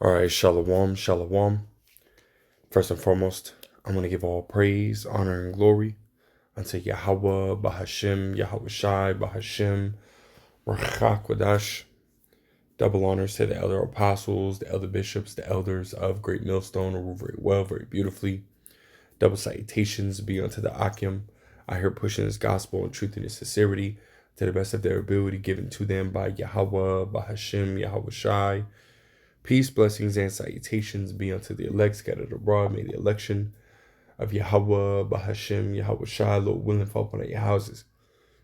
All right, shalom, shalom. First and foremost, I'm going to give all praise, honor, and glory unto Yahweh, Bahashem, Yahweh Shai, Bahashem, Rachakwadash. Double honors to the elder apostles, the elder bishops, the elders of Great Millstone, who rule very well, very beautifully. Double salutations be unto the Akim. I hear pushing this gospel in truth and in sincerity to the best of their ability, given to them by Yahweh, Bahashem, Yahweh Shai. Peace, blessings, and salutations be unto the elect scattered abroad. May the election of Yahweh, Bahashem, Yahweh Shai, Lord willing, fall upon your houses.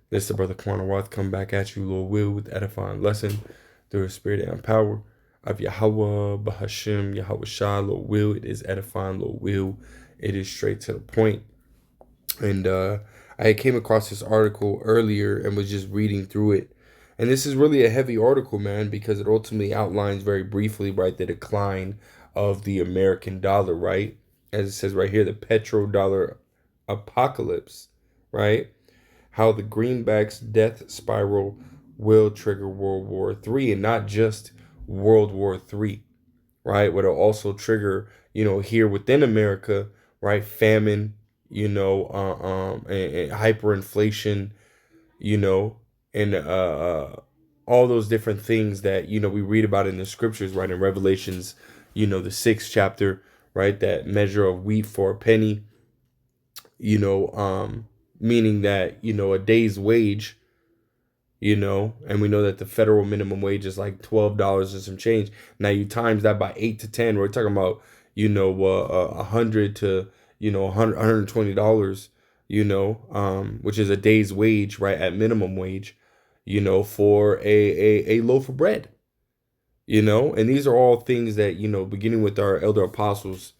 This is the brother Kwana Roth come back at you, Lord will, with the edifying lesson through the spirit and power of Yahweh, Bahashem, Yahweh Shai, Lord will. It is edifying, Lord will. It is straight to the point. And I came across this article earlier and was just reading through it. And this is really a heavy article, man, because it ultimately outlines very briefly, right, the decline of the American dollar, right? As it says right here, the PetroDollar Apocalypse, right? How the greenback's death spiral will trigger World War III, and not just World War III, right? But it'll also trigger, here within America, right, famine, and hyperinflation, and all those different things that we read about in the scriptures, right? In Revelations, the sixth chapter, right? That measure of wheat for a penny, meaning that a day's wage, and we know that the federal minimum wage is like $12 and some change. Now you times that by 8 to 10, we're talking about 100 to $120, which is a day's wage, right, at minimum wage, for a loaf of bread, and these are all things that, beginning with our elder apostles,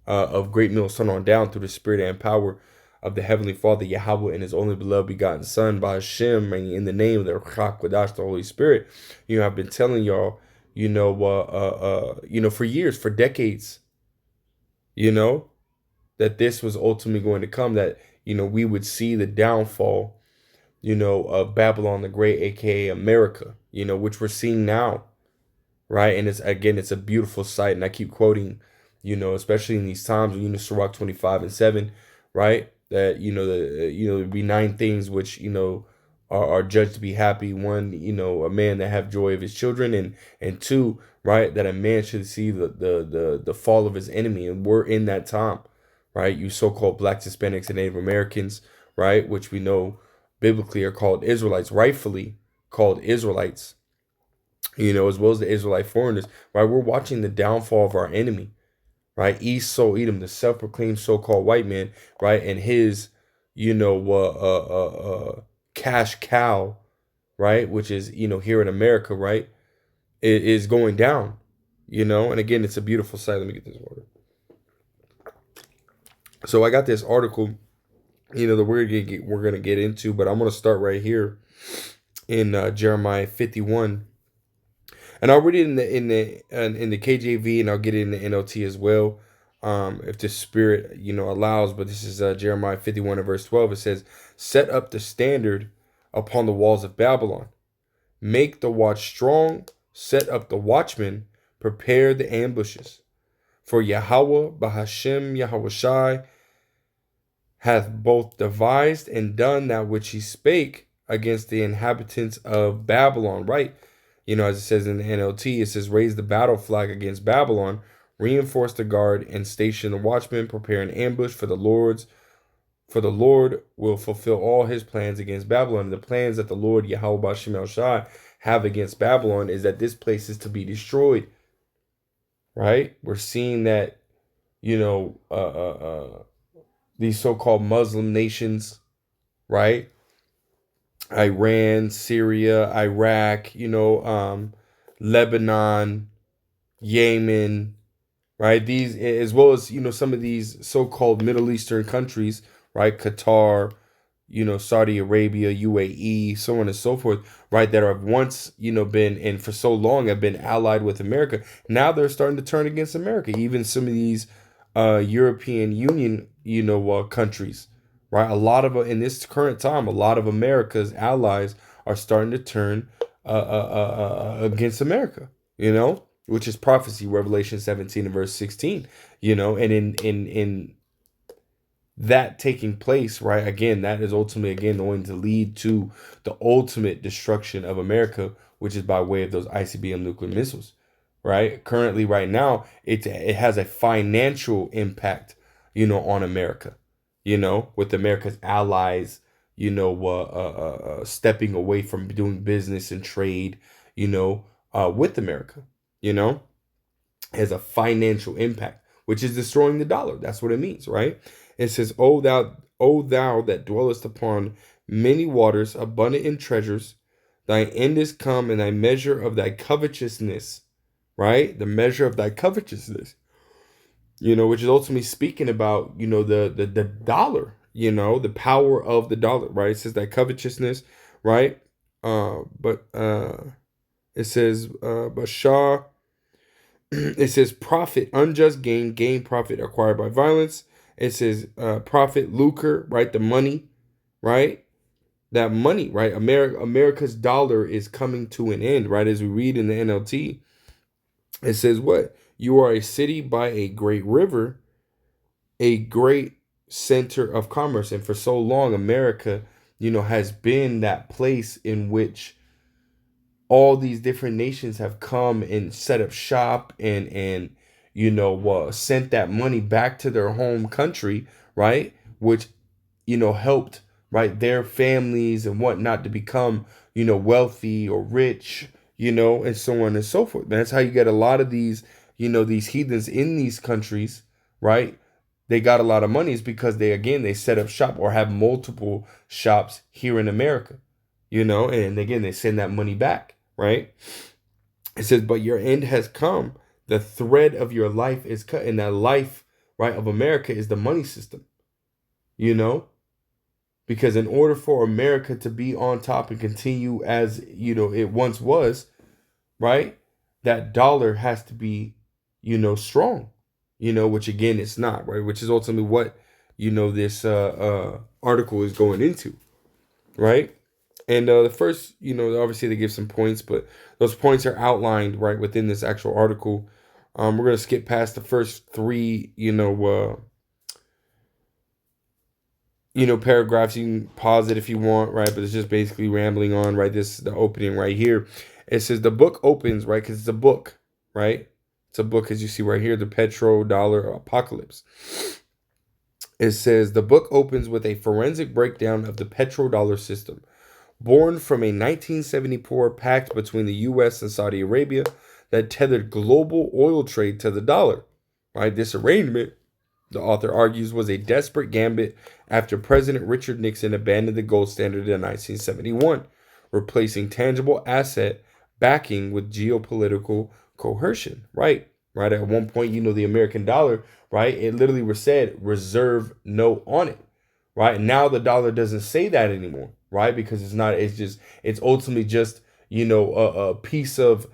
of Great Millstone on down through the spirit and power of the Heavenly Father, Yahweh, and His only beloved begotten Son, by Hashem, and in the name of the Chakwadash, the Holy Spirit. I've been telling y'all, for years, for decades, that this was ultimately going to come, that, we would see the downfall, of Babylon the Great, aka America, which we're seeing now, right? And it's a beautiful sight. And I keep quoting, especially in these times, Sirach 25:7, right? That, there'd be 9 things which, are judged to be happy. 1, a man that have joy of his children, and 2, right, that a man should see the fall of his enemy. And we're in that time, right? You so-called blacks, Hispanics, and Native Americans, right, which we know biblically are called Israelites, rightfully called Israelites, as well as the Israelite foreigners, right? We're watching the downfall of our enemy, right? Esau, Edom, the self-proclaimed so-called white man, right? And his, cash cow, right? Which is, here in America, right? It is going down, and again, it's a beautiful sight. Let me get this water. So I got this article, that we're gonna get into, but I'm gonna start right here in Jeremiah 51, and I'll read it in the KJV, and I'll get it in the NLT as well, if the Spirit allows. But this is Jeremiah 51 and verse 12. It says, "Set up the standard upon the walls of Babylon, make the watch strong, set up the watchmen, prepare the ambushes. For Yahweh, Bahashem, Yahweh Shai, hath both devised and done that which he spake against the inhabitants of Babylon." Right? As it says in the NLT, it says, "Raise the battle flag against Babylon, reinforce the guard, and station the watchmen, prepare an ambush for the Lord will fulfill all his plans against Babylon." The plans that the Lord, Yahweh Bashem El Shai, have against Babylon is that this place is to be destroyed. Right? We're seeing that, these so-called Muslim nations, right? Iran, Syria, Iraq, Lebanon, Yemen, right? These, as well as, some of these so-called Middle Eastern countries, right? Qatar, Saudi Arabia, UAE, so on and so forth, right? That have once, been, and for so long have been allied with America. Now they're starting to turn against America. Even some of these European Union, countries, right? A lot of, in this current time, a lot of America's allies are starting to turn against America, which is prophecy, Revelation 17 and verse 16, you know, and in that taking place, right, again, that is ultimately, again, going to lead to the ultimate destruction of America, which is by way of those ICBM nuclear missiles, right? Currently, right now, it has a financial impact, you know, on America, you know, with America's allies, you know, stepping away from doing business and trade, you know, with America, you know, has a financial impact, which is destroying the dollar. That's what it means, right? It says, O thou that dwellest upon many waters, abundant in treasures, thy end is come, and thy measure of thy covetousness, right? The measure of thy covetousness, you know, which is ultimately speaking about, you know, the dollar, you know, the power of the dollar, right? It says that covetousness, right? But it says, Bashar, it says profit, unjust gain, gain profit acquired by violence. It says profit, lucre, right? The money, right? That money, right? America's dollar is coming to an end, right? As we read in the NLT, it says what? You are a city by a great river, a great center of commerce. And for so long, America, you know, has been that place in which all these different nations have come and set up shop and you know sent that money back to their home country, right? Which, you know, helped, right, their families and whatnot to become, you know, wealthy or rich, you know, and so on and so forth. That's how you get a lot of these, you know, these heathens in these countries, right? They got a lot of money is because they set up shop or have multiple shops here in America, you know, and again they send that money back, right? It says, but your end has come. The thread of your life is cut. And that life, right, of America is the money system, you know? Because in order for America to be on top and continue as, you know, it once was, right, that dollar has to be, you know, strong, you know, which again, it's not, right? Which is ultimately what, you know, this article is going into, right? And the first, you know, obviously they give some points, but those points are outlined right within this actual article. We're gonna skip past the first three, paragraphs. You can pause it if you want, right? But it's just basically rambling on, right? This is the opening right here. It says the book opens, right? Because it's a book, right? It's a book, as you see right here, the Petrodollar Apocalypse. It says the book opens with a forensic breakdown of the petrodollar system, born from a 1974 pact between the U.S. and Saudi Arabia that tethered global oil trade to the dollar. Right? This arrangement, the author argues, was a desperate gambit after President Richard Nixon abandoned the gold standard in 1971, replacing tangible asset backing with geopolitical coercion. Right? Right? At one point, you know, the American dollar, right? It literally was said reserve note on it. Right? Now the dollar doesn't say that anymore, right? Because it's ultimately just, you know, a piece of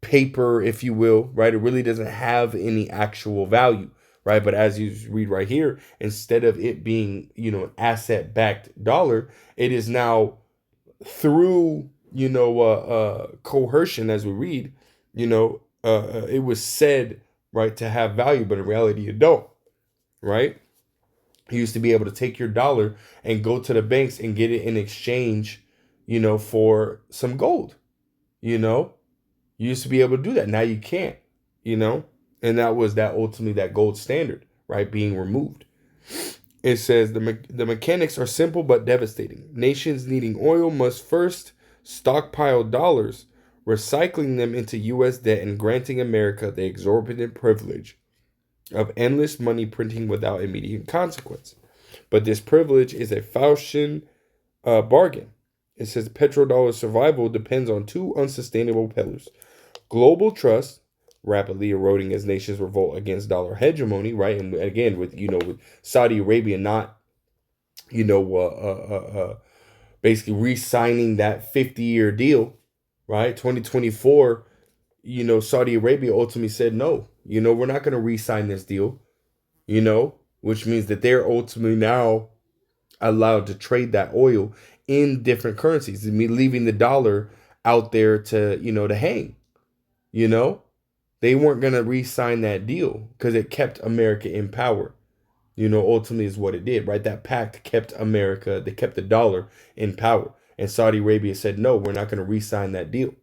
paper, if you will, right? It really doesn't have any actual value, right? But as you read right here, instead of it being, you know, an asset backed dollar, it is now through, coercion, as we read, it was said, right, to have value, but in reality, you don't, right? You used to be able to take your dollar and go to the banks and get it in exchange, you know, for some gold, you know. You used to be able to do that. Now you can't, you know. And that was that ultimately that gold standard, right, being removed. It says the mechanics are simple but devastating. Nations needing oil must first stockpile dollars, recycling them into U.S. debt and granting America the exorbitant privilege of endless money printing without immediate consequence. But this privilege is a Faustian bargain. It says petrodollar survival depends on two unsustainable pillars: global trust, rapidly eroding as nations revolt against dollar hegemony, right? And again, with Saudi Arabia not, basically re-signing that 50-year deal, right? 2024, Saudi Arabia ultimately said no. We're not going to re-sign this deal, which means that they're ultimately now allowed to trade that oil in different currencies. I mean, leaving the dollar out there to hang, you know? they weren't going to re-sign that deal because it kept America in power. Ultimately is what it did, right? That pact kept America, they kept the dollar in power. And Saudi Arabia said, no, we're not going to re-sign that deal,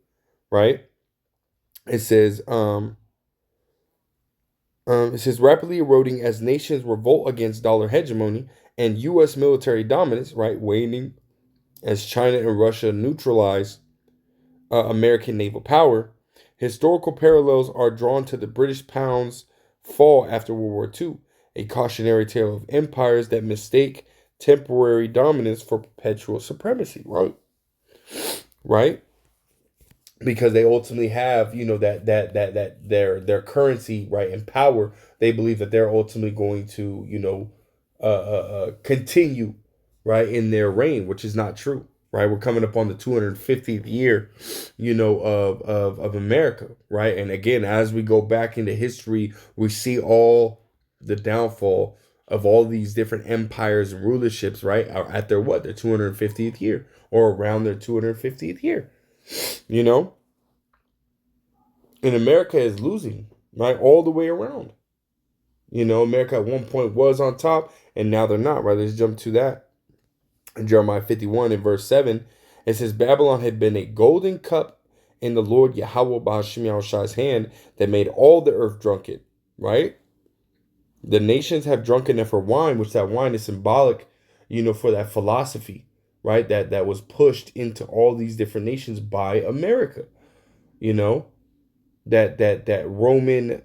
right? It says, rapidly eroding as nations revolt against dollar hegemony and U.S. military dominance, right, waning as China and Russia neutralize American naval power. Historical parallels are drawn to the British pound's fall after World War II, a cautionary tale of empires that mistake temporary dominance for perpetual supremacy, right? Right? Because they ultimately have, that their currency, right, and power. They believe that they're ultimately going to, continue, right, in their reign, which is not true, right? We're coming up on the 250th year, of America, right? And again, as we go back into history, we see all the downfall of all these different empires and rulerships, right, are at their what? Their 250th year or around their 250th year, you know? And America is losing, right, all the way around. America at one point was on top, and now they're not, right? Let's jump to that. In Jeremiah 51 and verse 7, it says, Babylon had been a golden cup in the Lord Yahweh Ba'ashim Yahushai's hand that made all the earth drunken, right? The nations have drunken it for wine, which that wine is symbolic, for that philosophy, right? That was pushed into all these different nations by America, that Roman,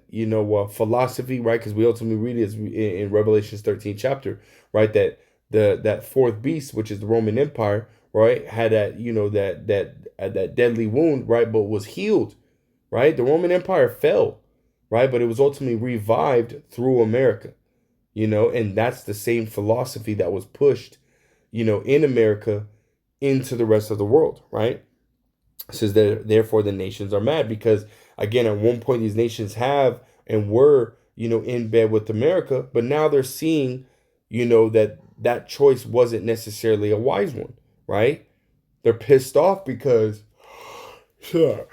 philosophy, right? Because we ultimately read it in Revelations 13 chapter, right? That fourth beast, which is the Roman Empire, right, had that, that deadly wound, right, but was healed, right? The Roman Empire fell, right, but it was ultimately revived through America, and that's the same philosophy that was pushed, in America into the rest of the world, right? It says that therefore the nations are mad because, again, at one point these nations have and were, in bed with America, but now they're seeing, that choice wasn't necessarily a wise one, right? They're pissed off because, sure,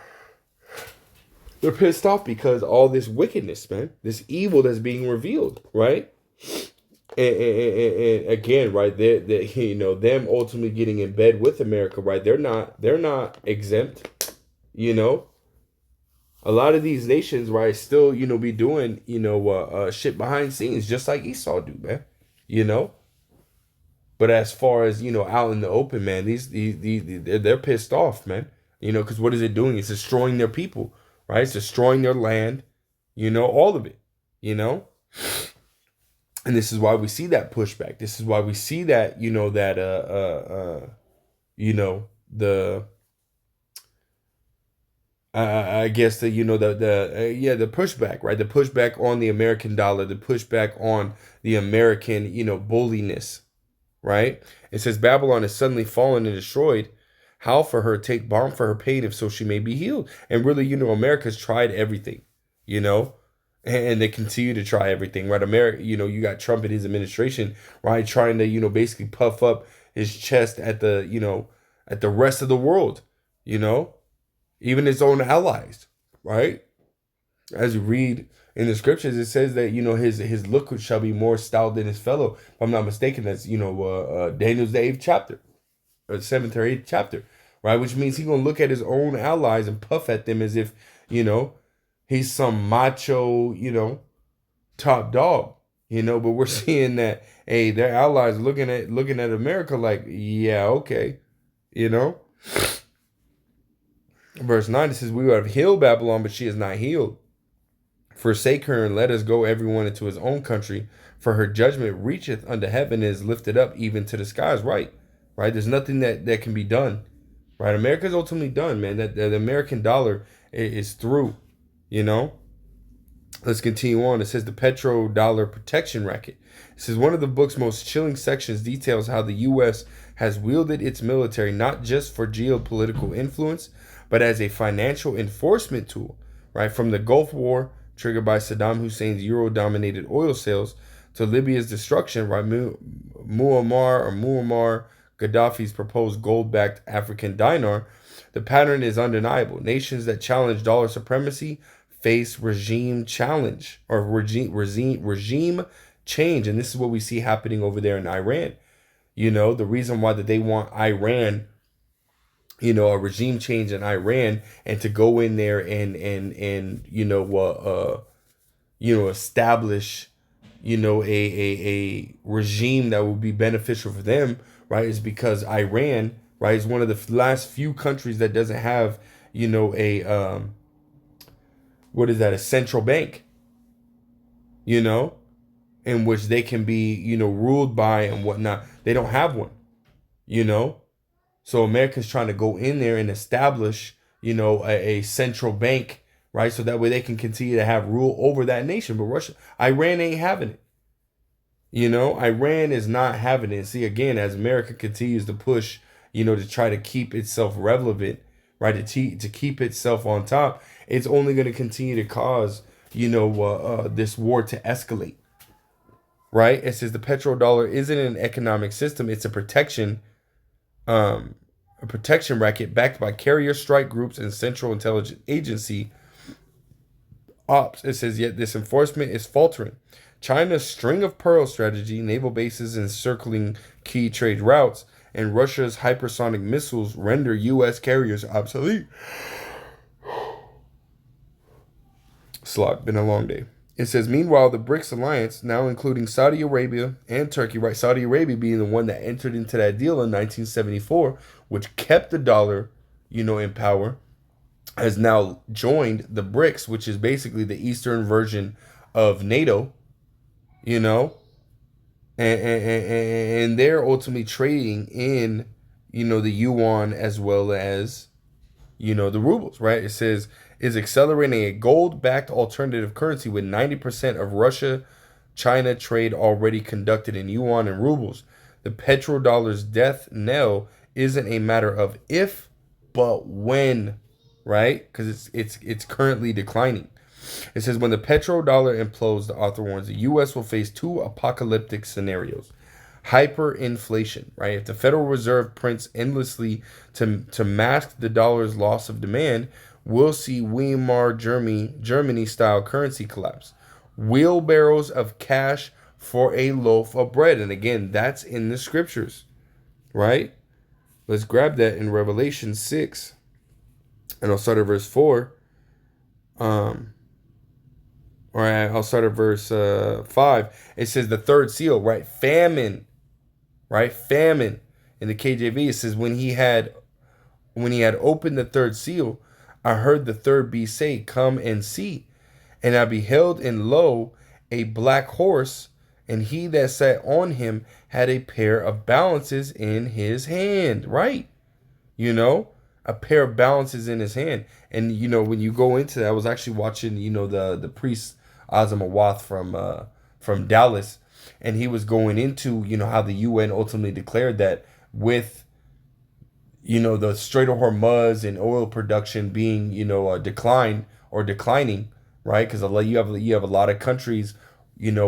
they're pissed off because all this wickedness, man, this evil that's being revealed, right? And again, right, they them ultimately getting in bed with America, right? They're not exempt, A lot of these nations, right, still, be doing, shit behind scenes, just like Esau do, man, But as far as, out in the open, man, these they're pissed off, man, because what is it doing? It's destroying their people, right? It's destroying their land, all of it, And this is why we see that pushback. This is why we see that, the I guess the the pushback, right? The pushback on the American dollar, the pushback on the American, bulliness, right? It says Babylon is suddenly fallen and destroyed. How for her take balm for her pain if so she may be healed? And really, America's tried everything, and they continue to try everything, right? America, you got Trump and his administration, right, trying to, basically puff up his chest at the, at the rest of the world, even his own allies, right? As you read in the scriptures, it says that, his look shall be more stout than his fellow. If I'm not mistaken, that's, Daniel's the 8th chapter, or the 7th or 8th chapter, right? Which means he's going to look at his own allies and puff at them as if, he's some macho, top dog, but we're seeing that, hey, their allies looking at America like, yeah, okay, Verse 9, it says, we have healed Babylon, but she is not healed. Forsake her and let us go everyone into his own country, for her judgment reacheth unto heaven and is lifted up even to the skies. Right? There's nothing that can be done. Right? America's ultimately done, man. That the American dollar is through. Let's continue on. It says the PetroDollar protection racket. It says one of the book's most chilling sections details how the U.S. has wielded its military not just for geopolitical influence, but as a financial enforcement tool, right? From the Gulf War, triggered by Saddam Hussein's Euro-dominated oil sales, to Libya's destruction, right? Muammar Gaddafi's proposed gold-backed African dinar, the pattern is undeniable. Nations that challenge dollar supremacy face regime challenge or regime change. And this is what we see happening over there in Iran. The reason why that they want Iran, a regime change in Iran, and to go in there and establish, a regime that would be beneficial for them, right? Is because Iran, right, is one of the last few countries that doesn't have, a central bank, in which they can be, ruled by and whatnot. They don't have one, So America's trying to go in there and establish, a central bank, right? So that way they can continue to have rule over that nation. But Iran ain't having it. Iran is not having it. See, again, as America continues to push, to try to keep itself relevant, right? To keep itself on top, it's only going to continue to cause, this war to escalate, right? It says the petrodollar isn't an economic system. It's a protection racket backed by carrier strike groups and Central Intelligence Agency ops. It says, yet this enforcement is faltering. China's string of pearl strategy, naval bases encircling key trade routes, and Russia's hypersonic missiles render U.S. carriers obsolete. Slot, been a long day. It says, meanwhile, the BRICS alliance, now including Saudi Arabia and Turkey, right? Saudi Arabia being the one that entered into that deal in 1974, which kept the dollar, in power, has now joined the BRICS, which is basically the Eastern version of NATO, and they're ultimately trading in, the yuan as well as, the rubles, right? It says, is accelerating a gold-backed alternative currency with 90% of Russia-China trade already conducted in yuan and rubles. The petrodollar's death knell isn't a matter of if, but when, right? Because it's currently declining. It says, when the petrodollar implodes, the author warns, the U.S. will face two apocalyptic scenarios. Hyperinflation, right? If the Federal Reserve prints endlessly to mask the dollar's loss of demand, we'll see Weimar Germany-style currency collapse. Wheelbarrows of cash for a loaf of bread. And again, that's in the scriptures, right? Let's grab that in Revelation 6. And I'll start at verse 4. All right, I'll start at verse 5. It says the third seal, right? Famine, right? Famine. In the KJV, it says when he had opened the third seal, I heard the third beast say, come and see. And I beheld, and lo, a black horse, and he that sat on him had a pair of balances in his hand, right? A pair of balances in his hand. And, when you go into that, I was actually watching, the priest Azam Awath from Dallas, and he was going into, how the UN ultimately declared that with, the Strait of Hormuz and oil production being, declining, right? Because you have a lot of countries, reducing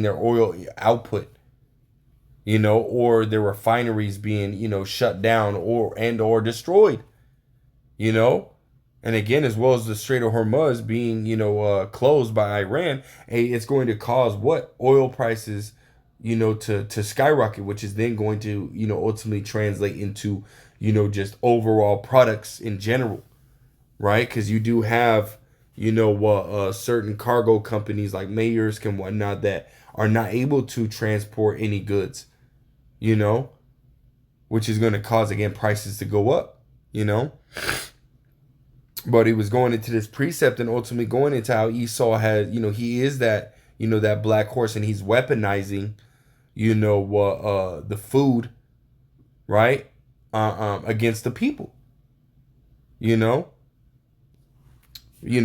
their oil output, or their refineries being, shut down or destroyed, And again, as well as the Strait of Hormuz being, closed by Iran, it's going to cause what? Oil prices, to skyrocket, which is then going to, ultimately translate into, just overall products in general, right? Because you do have, certain cargo companies like Maersk and whatnot that are not able to transport any goods, which is going to cause, again, prices to go up, But he was going into this precept and ultimately going into how Esau has, he is that, that black horse, and he's weaponizing, the food, right, against the people,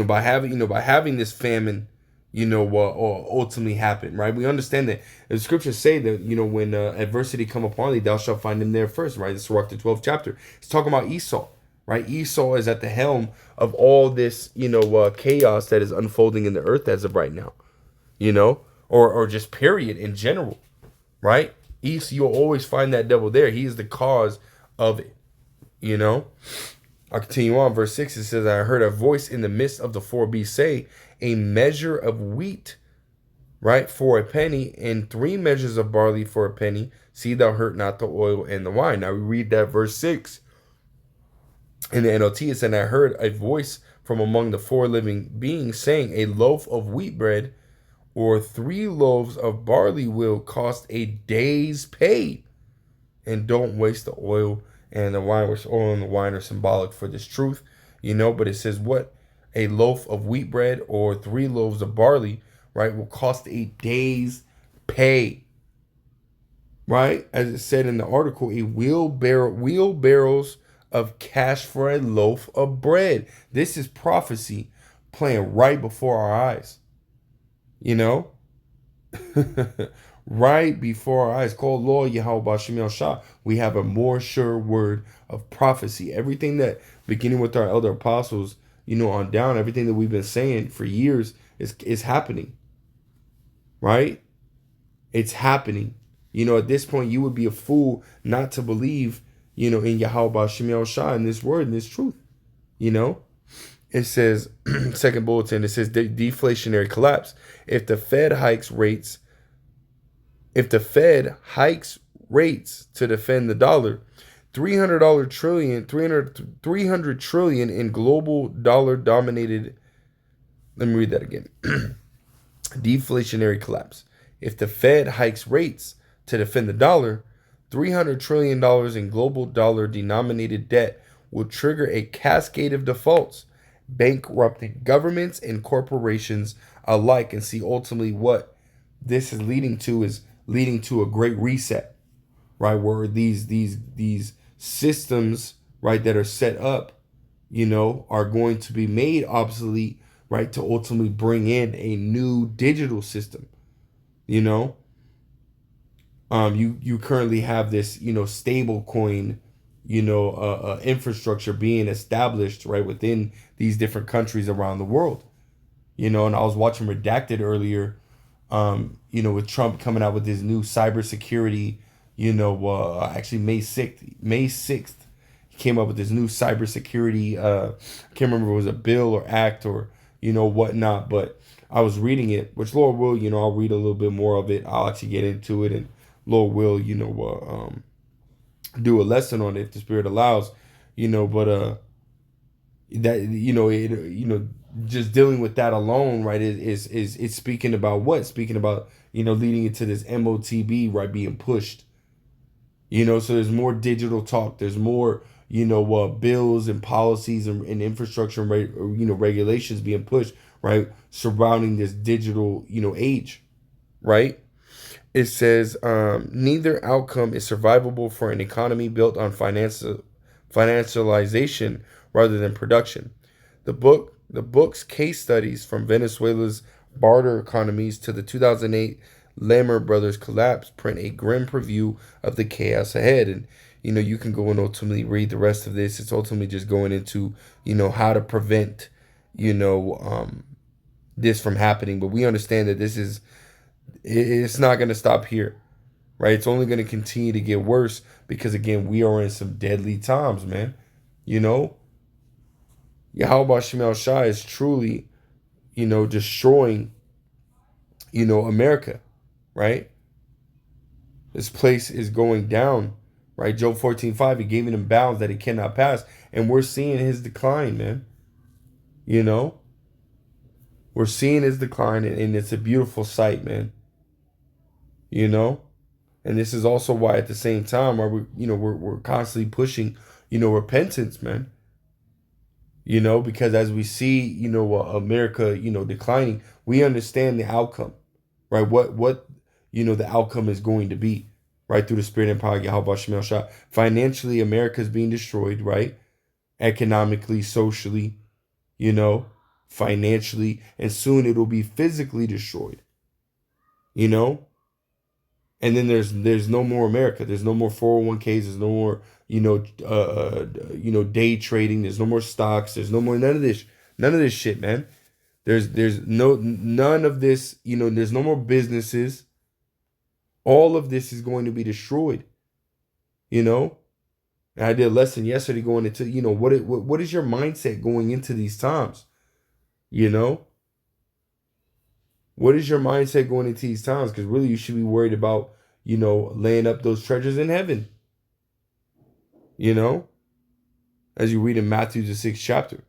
by having this famine, ultimately happen, right? We understand that the scriptures say that, when adversity come upon thee, thou shalt find him there first, right? It's Sirach, the 12th chapter. It's talking about Esau. Right, Esau is at the helm of all this, chaos that is unfolding in the earth as of right now, or just period in general, right? You'll always find that devil there. He is the cause of it, I'll continue on. Verse 6, it says, I heard a voice in the midst of the four beasts say, a measure of wheat, right, for a penny, and 3 measures of barley for a penny. See thou hurt not the oil and the wine. Now we read that verse 6 in the NLT. It said, I heard a voice from among the four living beings saying, a loaf of wheat bread or 3 loaves of barley will cost a day's pay. And don't waste the oil and the wine, which oil and the wine are symbolic for this truth, but it says what? A loaf of wheat bread or 3 loaves of barley, right, will cost a day's pay. Right? As it said in the article, a wheelbarrows of cash for a loaf of bread. This is prophecy playing right before our eyes. Right before our eyes. Called Lord Yahweh Bashim Shah. We have a more sure word of prophecy. Everything that, beginning with our elder apostles, on down, everything that we've been saying for years is happening. Right? It's happening. At this point, you would be a fool not to believe, in Yahweh Bashim Shah, in this word, in this truth. It says, second bulletin, it says deflationary collapse. If the Fed hikes rates to defend the dollar, $300 trillion in global dollar dominated. Let me read that again. Deflationary collapse. If the Fed hikes rates to defend the dollar, $300 trillion in global dollar denominated debt will trigger a cascade of defaults, bankrupting governments and corporations alike. And see, ultimately what this is leading to a great reset, right? Where these systems, right, that are set up, are going to be made obsolete, right, to ultimately bring in a new digital system. You currently have this, stable coin, infrastructure being established, right, within these different countries around the world. And I was watching Redacted earlier, with Trump coming out with his new cybersecurity, actually May 6th, he came up with this new cybersecurity, I can't remember if it was a bill or act or, whatnot, but I was reading it, which Lord will, I'll read a little bit more of it. I'll actually get into it, and Lord will, do a lesson on it if the Spirit allows, but that, just dealing with that alone, right, is speaking about what? Speaking about, leading into this MOTB, right, being pushed. So there's more digital talk. There's more, bills and policies and infrastructure and, regulations being pushed, right, surrounding this digital, age, right? It says, neither outcome is survivable for an economy built on financialization rather than production. The book's case studies from Venezuela's barter economies to the 2008 Lehman Brothers collapse print a grim preview of the chaos ahead. And, you can go and ultimately read the rest of this. It's ultimately just going into, how to prevent, this from happening. But we understand that it's not going to stop here, right? It's only going to continue to get worse because, again, we are in some deadly times, man. Yahweh Shemel Shah is truly, destroying, America, right? This place is going down, right? Job 14:5, he gave him bounds that he cannot pass. And we're seeing his decline, man. We're seeing his decline, and it's a beautiful sight, man. And this is also why at the same time we're constantly pushing, repentance, man. Because as we see, America, declining, we understand the outcome, right? What the outcome is going to be, right? Through the Spirit and power of Yahweh Shemel Shah. Financially, America is being destroyed, right? Economically, socially, financially, and soon it'll be physically destroyed. And then there's no more America. There's no more 401ks. There's no more, day trading. There's no more stocks. There's no more none of this shit, man. There's none of this. There's no more businesses. All of this is going to be destroyed. And I did a lesson yesterday going into, what is your mindset going into these times? You know, what is your mindset going into these times? Because really, you should be worried about, laying up those treasures in heaven. You know, as you read in Matthew the 6th chapter.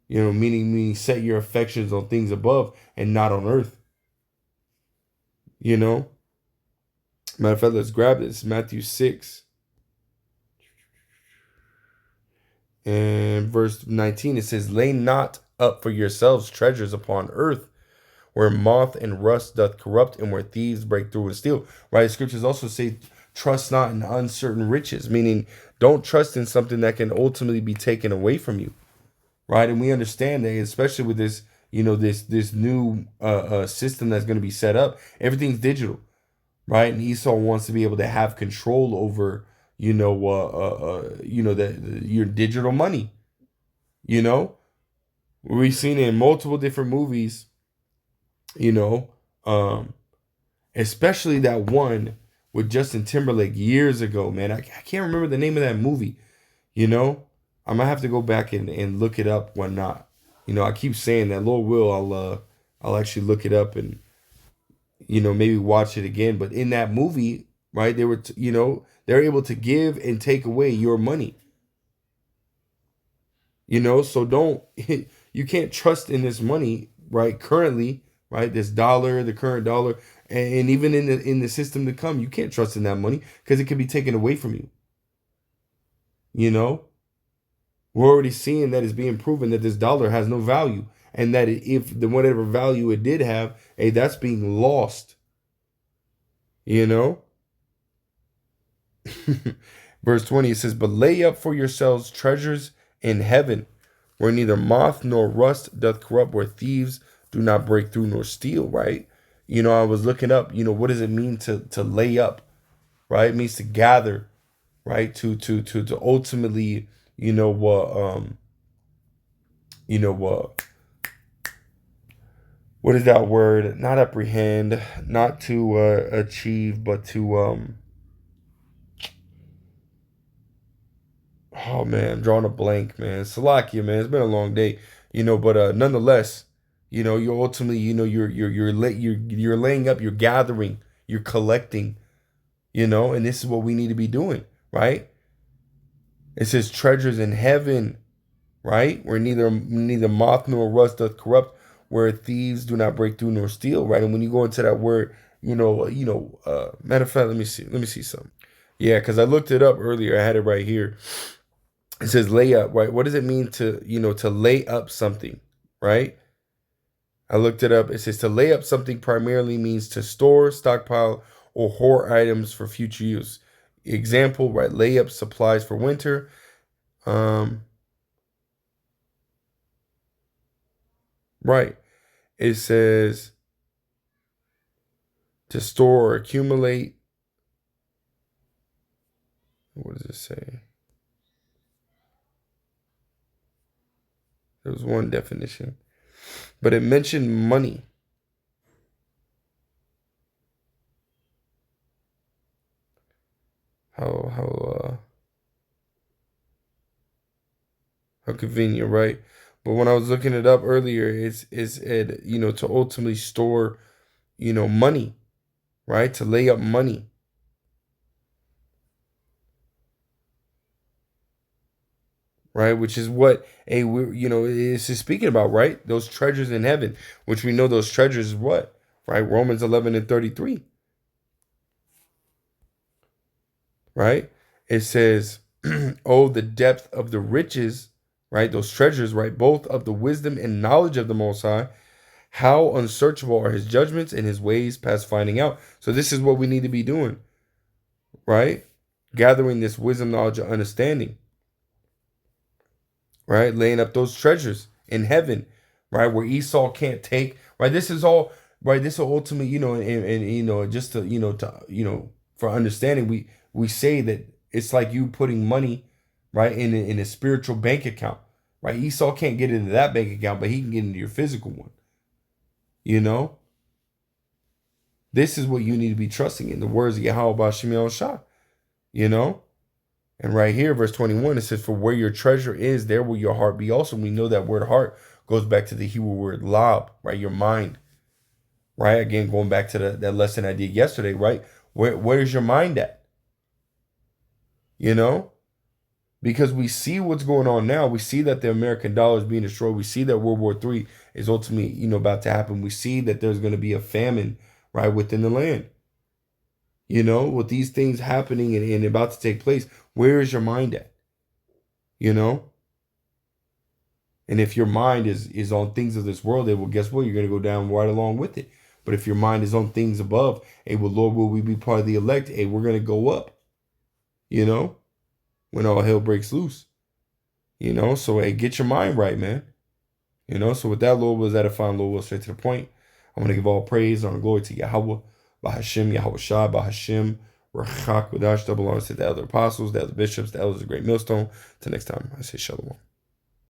Meaning set your affections on things above and not on earth. You know, matter of fact, let's grab this. Matthew 6 and verse 19. It says, "Lay not up for yourselves treasures upon earth, where moth and rust doth corrupt, and where thieves break through and steal." Right? The scriptures also say, "Trust not in uncertain riches," meaning don't trust in something that can ultimately be taken away from you. Right? And we understand that, especially with this, this new system that's going to be set up. Everything's digital, right? And Esau wants to be able to have control over, your digital money. We've seen it in multiple different movies. You know, um, Especially that one with Justin Timberlake years ago, man. I can't remember the name of that movie. I might have to go back and look it up, whatnot. I keep saying that. Lord will, I'll actually look it up and maybe watch it again. But in that movie, right, they were they're able to give and take away your money. So don't you can't trust in this money, right? Currently, right, this dollar, the current dollar, and even in the system to come, you can't trust in that money because it can be taken away from you. We're already seeing that it's being proven that this dollar has no value, and that if the whatever value it did have, hey, that's being lost. Verse 20, it says, "But lay up for yourselves treasures in heaven, where neither moth nor rust doth corrupt, where thieves do not break through nor steal." Right? I was looking up, what does it mean to lay up? Right? It means to gather, right? To ultimately, what is that word? Not apprehend, not to achieve, but to oh man, I'm drawing a blank, man. Salakia, man. It's been a long day, but nonetheless, you're ultimately, you're laying up, you're gathering, you're collecting, and this is what we need to be doing, right? It says treasures in heaven, right? Where neither moth nor rust doth corrupt, where thieves do not break through nor steal, right? And when you go into that word, matter of fact, let me see something. Yeah, because I looked it up earlier. I had it right here. It says lay up, right? What does it mean to lay up something, right? I looked it up. It says to lay up something primarily means to store, stockpile, or hoard items for future use. Example, right? Lay up supplies for winter. Right. It says to store or accumulate. What does it say? There was one definition, but it mentioned money. How convenient, right? But when I was looking it up earlier, it's it to ultimately store, money, right? To lay up money. Right, which is what it's speaking about, right? Those treasures in heaven, which we know those treasures is what, right? Romans 11 and 33, right? It says, "Oh, the depth of the riches, right? Those treasures, right? Both of the wisdom and knowledge of the Most High. How unsearchable are His judgments and His ways past finding out." So this is what we need to be doing, right? Gathering this wisdom, knowledge, and understanding. Right? Laying up those treasures in heaven, right? Where Esau can't take, right? This is all, right? This is ultimately, and just to, for understanding, we say that it's like you putting money, right, in a spiritual bank account, right? Esau can't get into that bank account, but he can get into your physical one. This is what you need to be trusting in, the words of Yahweh Bashim Shah, And right here, verse 21, it says, for where your treasure is, there will your heart be also. We know that word heart goes back to the Hebrew word lab, right? Your mind, right? Again, going back to that lesson I did yesterday, right? Where's your mind at? You know? Because we see what's going on now. We see that the American dollar is being destroyed. We see that World War III is ultimately, about to happen. We see that there's going to be a famine, right, within the land. With these things happening and about to take place, where is your mind at? And if your mind is on things of this world, well, guess what? You're going to go down right along with it. But if your mind is on things above, hey, well, Lord, will we be part of the elect? Hey, we're going to go up, when all hell breaks loose. So hey, get your mind right, man. So with that, Lord, was edifying, Lord, straight to the point. I want to give all praise, honor, glory to Yahweh, Bahashem, Yahweh Shai, Bahashem, Rachak, Wadash, double honors to the other apostles, the other bishops, the elders of the great millstone. Till next time, I say shalom.